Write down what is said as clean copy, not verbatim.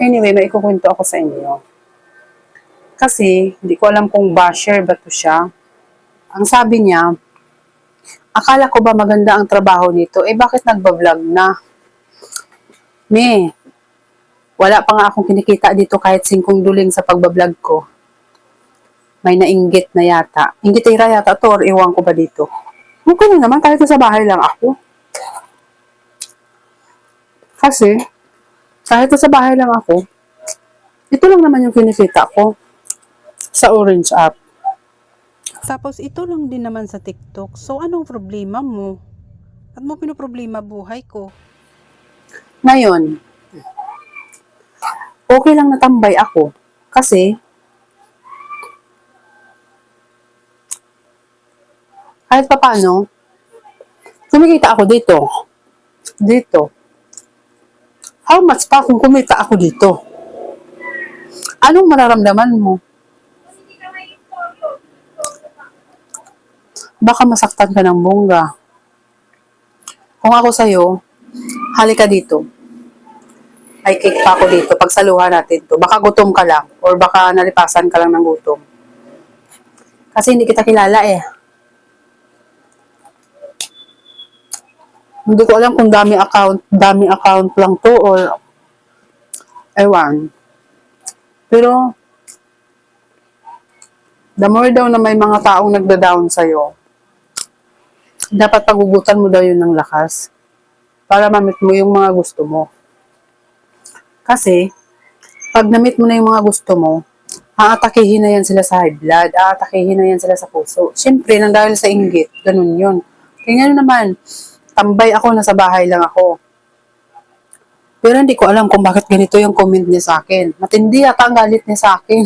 Anyway, may ikukwento ako sa inyo. Kasi, hindi ko alam kung basher ba to siya. Ang sabi niya, akala ko ba maganda ang trabaho nito? Bakit nagbablog na? Wala pa nga akong kinikita dito kahit 5 duling sa pagbablog ko. May nainggit na yata. Inggitira yata to or iwan ko ba dito? Okay na naman, kahit sa bahay lang ako. Kasi, kahit sa bahay lang ako, ito lang naman yung kinikita ko sa Orange app. Tapos ito lang din naman sa TikTok. So anong problema mo? At mo pinoproblema buhay ko? Ngayon, okay lang natambay ako. Kasi, kahit pa paano, kumikita ako dito. Dito. How much pa kung kumita ako dito? Anong mararamdaman mo? Baka masaktan ka ng bongga. Kung ako sa'yo, halika dito. May cake pa ako dito. Pagsaluhan natin to. Baka gutom ka lang. Or baka nalipasan ka lang ng gutom. Kasi hindi kita kilala eh. Hindi ko alam kung dami account lang to or ewan. Pero the more daw na may mga taong nagda-down sa'yo, dapat pagugutan mo daw yun ng lakas para mamit mo yung mga gusto mo. Kasi, pag namit mo na yung mga gusto mo, aatakihin na yan sila sa high blood, aatakihin na yan sila sa puso. Siyempre, nang dahil sa inggit, ganun yun. Tingnan naman, tambay ako, nasa bahay lang ako. Pero hindi ko alam kung bakit ganito yung comment niya sa akin. Matindi yata ang galit niya sa akin.